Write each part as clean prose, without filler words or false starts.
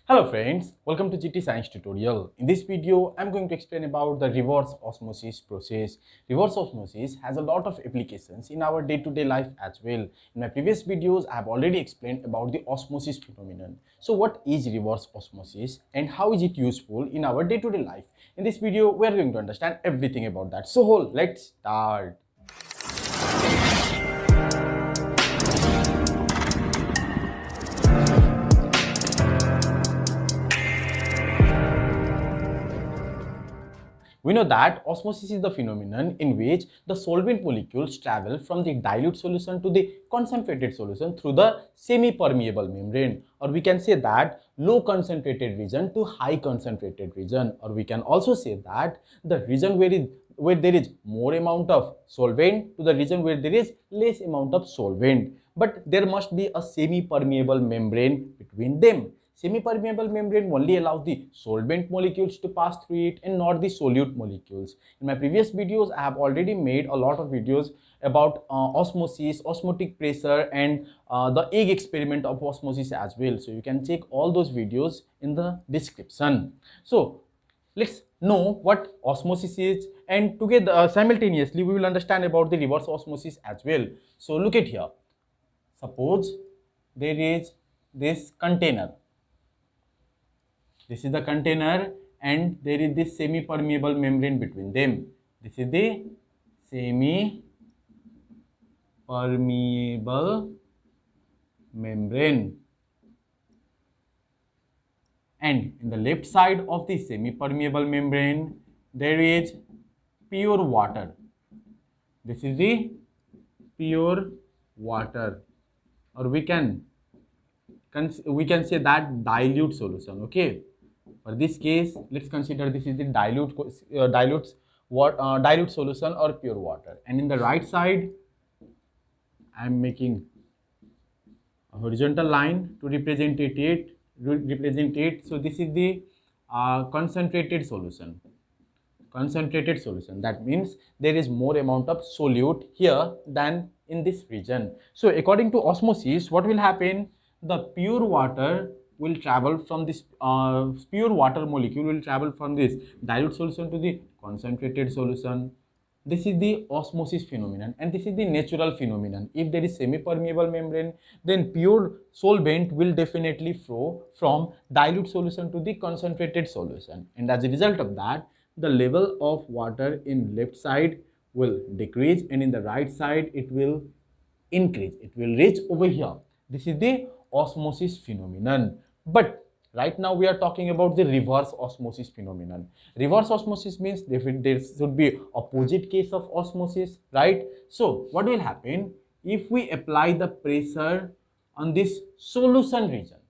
Hello friends, welcome to GT Science tutorial. In this video, I'm going to explain about the reverse osmosis process. Reverse osmosis has a lot of applications in our day-to-day life as well. In my previous videos, I have already explained about the osmosis phenomenon. So what is reverse osmosis and how is it useful in our day-to-day life? In this video, we are going to understand everything about that. So let's start. We know that osmosis is the phenomenon in which the solvent molecules travel from the dilute solution to the concentrated solution through the semi-permeable membrane, or we can say that low concentrated region to high concentrated region, or we can also say that the region where there is more amount of solvent to the region where there is less amount of solvent, but there must be a semi-permeable membrane between them. Semi-permeable membrane only allows the solvent molecules to pass through it and not the solute molecules. In my previous videos, I have already made a lot of videos about osmosis, osmotic pressure, and the egg experiment of osmosis as well. So you can check all those videos in the description. So let's know what osmosis is, and together simultaneously we will understand about the reverse osmosis as well. So look at here. Suppose there is this container. This is the container and there is this semi-permeable membrane between them. This is the semi-permeable membrane. And in the left side of the semi-permeable membrane, there is pure water. This is the pure water, or we can say that dilute solution. Okay. For this case, let's consider this is the dilute solution or pure water. And in the right side, I am making a horizontal line to represent it. So this is the concentrated solution. Concentrated solution. That means there is more amount of solute here than in this region. So according to osmosis, what will happen? The pure water will travel from this pure water molecule will travel from this dilute solution to the concentrated solution. This is the osmosis phenomenon, and this is the natural phenomenon. If there is semi-permeable membrane, then pure solvent will definitely flow from dilute solution to the concentrated solution, and as a result of that, the level of water in left side will decrease and in the right side it will increase. It will reach over here. This is the osmosis phenomenon. But right now we are talking about the reverse osmosis phenomenon. Reverse osmosis means there should be opposite case of osmosis, right? So what will happen if we apply the pressure on this solution region?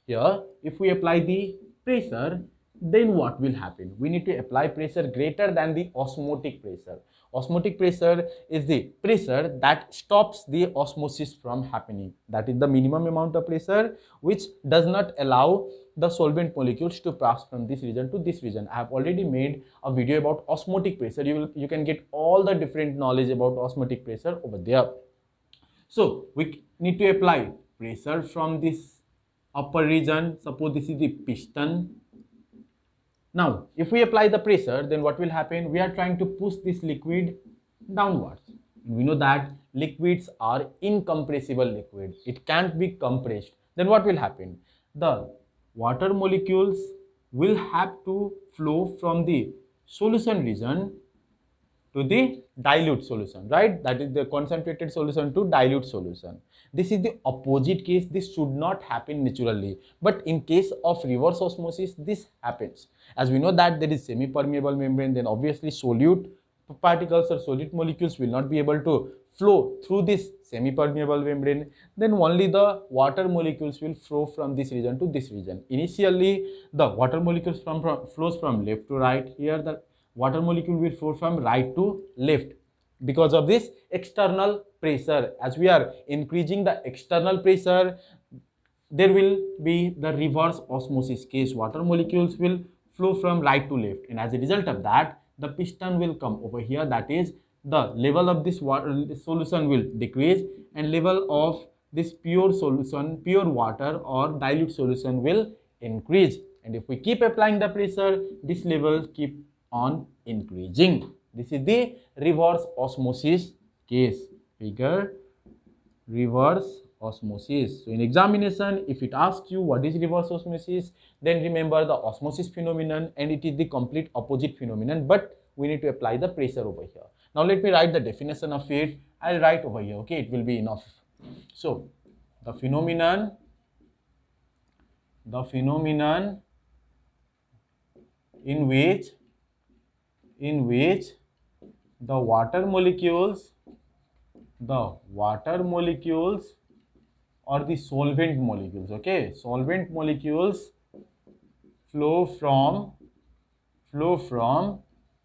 Here, if we apply the pressure, then what will happen? We need to apply pressure greater than the osmotic pressure. Osmotic pressure is the pressure that stops the osmosis from happening. That is the minimum amount of pressure which does not allow the solvent molecules to pass from this region to this region. I have already made a video about osmotic pressure. You can get all the different knowledge about osmotic pressure over there. So we need to apply pressure from this upper region. Suppose this is the piston. Now, if we apply the pressure, then what will happen? We are trying to push this liquid downwards. We know that liquids are incompressible liquid. It can't be compressed. Then what will happen? The water molecules will have to flow from the solution region to the dilute solution, right? That is the concentrated solution to dilute solution. This is the opposite case. This should not happen naturally. But in case of reverse osmosis, this happens. As we know that there is semi-permeable membrane, then obviously solute particles or solute molecules will not be able to flow through this semi-permeable membrane. Then only the water molecules will flow from this region to this region. Initially, the water molecules flows from left to right. Here the water molecule will flow from right to left because of this external pressure. As we are increasing the external pressure, there will be the reverse osmosis case. Water molecules will flow from right to left, and as a result of that, the piston will come over here. That is, the level of this solution will decrease and level of this pure solution, pure water or dilute solution will increase. And if we keep applying the pressure, this level keep on increasing. This is the reverse osmosis case. Figure reverse osmosis. So in examination, if it asks you what is reverse osmosis, then remember the osmosis phenomenon, and it is the complete opposite phenomenon, but we need to apply the pressure over here. Now let me write the definition of it. I'll write over here, okay, it will be enough. So the phenomenon in which the water molecules or the solvent molecules, okay, solvent molecules flow from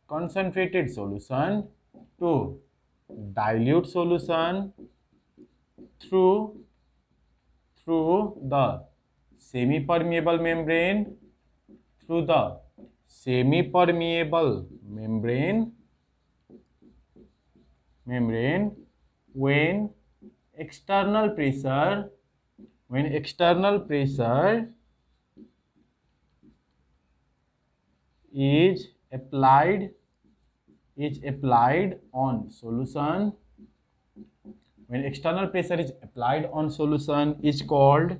concentrated solution to dilute solution through the semi-permeable membrane when external pressure is applied on solution. When external pressure is applied on solution is called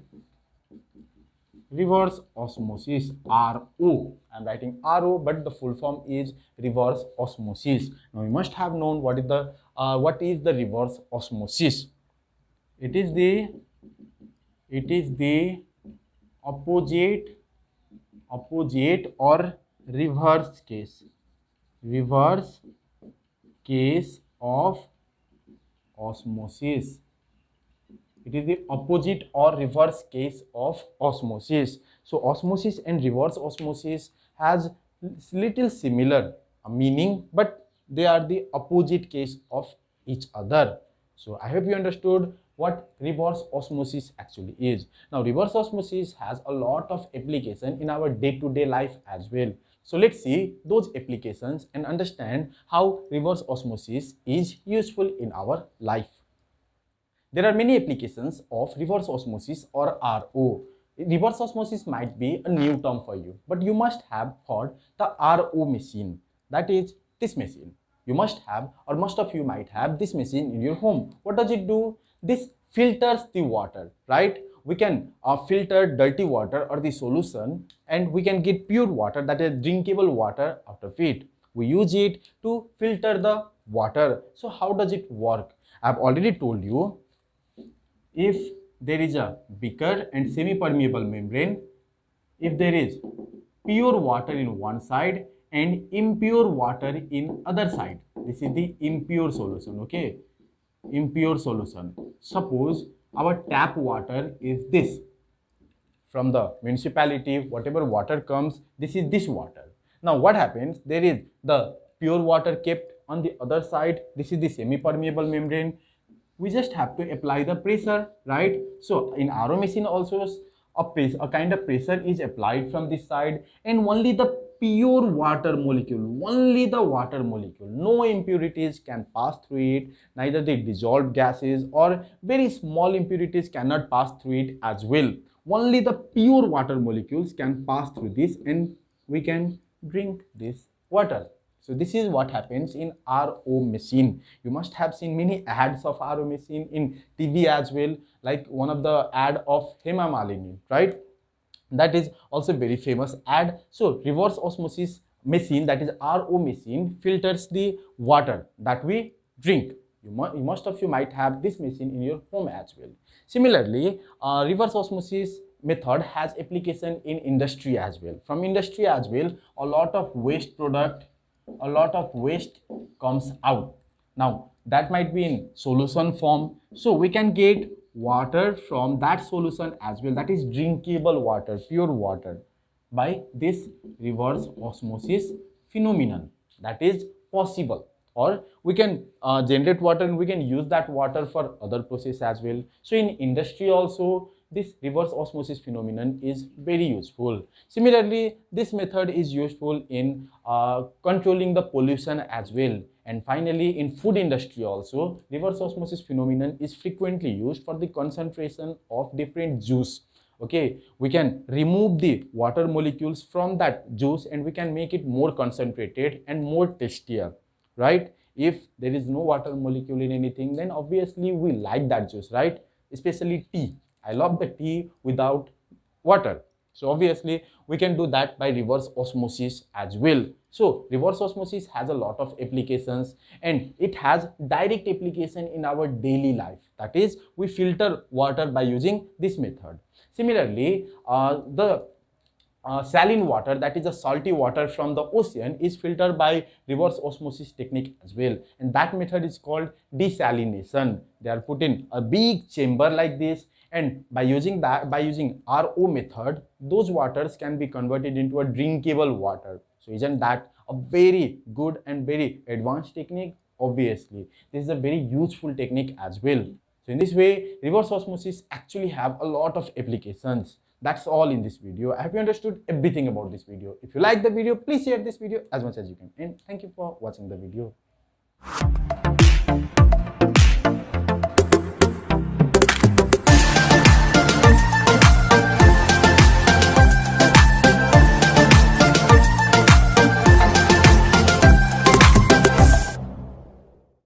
reverse osmosis, RO. I'm writing RO, but the full form is reverse osmosis. Now you must have known what is the reverse osmosis. It is the opposite or reverse case of osmosis. It is the opposite or reverse case of osmosis. So osmosis and reverse osmosis has little similar meaning, but they are the opposite case of each other. So I hope you understood what reverse osmosis actually is. Now reverse osmosis has a lot of application in our day-to-day life as well. So let's see those applications and understand how reverse osmosis is useful in our life. There are many applications of reverse osmosis or RO. Reverse osmosis might be a new term for you, but you must have heard the RO machine. That is this machine. You must have, or most of you might have this machine in your home. What does it do? This filters the water, right? We can filter dirty water or the solution, and we can get pure water, that is drinkable water out of it. We use it to filter the water. So how does it work? I've already told you, if there is a beaker and semi-permeable membrane, if there is pure water in one side and impure water in other side, this is the impure solution, okay, impure solution. Suppose our tap water is this, from the municipality, whatever water comes, this is this water. Now what happens, there is the pure water kept on the other side, this is the semi-permeable membrane. We just have to apply the pressure, right? So in RO machine also a kind of pressure is applied from this side, and only the pure water molecule, no impurities can pass through it, neither the dissolved gases or very small impurities cannot pass through it as well. Only the pure water molecules can pass through this, and we can drink this water. So this is what happens in RO machine. You must have seen many ads of RO machine in TV as well, like one of the ad of Hema Malini, right? That is also very famous ad. So reverse osmosis machine, that is RO machine, filters the water that we drink. Most of you might have this machine in your home as well. Similarly, reverse osmosis method has application in industry as well. From industry as well, a lot of waste comes out. Now that might be in solution form, so we can get water from that solution as well, that is drinkable water, pure water, by this reverse osmosis phenomenon. That is possible. Or we can generate water and we can use that water for other process as well. So in industry also, this reverse osmosis phenomenon is very useful. Similarly, this method is useful in controlling the pollution as well. And finally, in food industry also, reverse osmosis phenomenon is frequently used for the concentration of different juice. Okay, we can remove the water molecules from that juice and we can make it more concentrated and more tastier, right? If there is no water molecule in anything, then obviously we like that juice, right? Especially tea. I love the tea without water. So obviously we can do that by reverse osmosis as well. So reverse osmosis has a lot of applications and it has direct application in our daily life. That is, we filter water by using this method. Similarly, the saline water, that is a salty water from the ocean, is filtered by reverse osmosis technique as well, and that method is called desalination. They are put in a big chamber like this, and by using RO method, those waters can be converted into a drinkable water. So isn't that a very good and very advanced technique? Obviously this is a very useful technique as well. So in this way, reverse osmosis actually have a lot of applications. That's all in this video. I hope you understood everything about this video. If you like the video, please share this video as much as you can. And thank you for watching the video.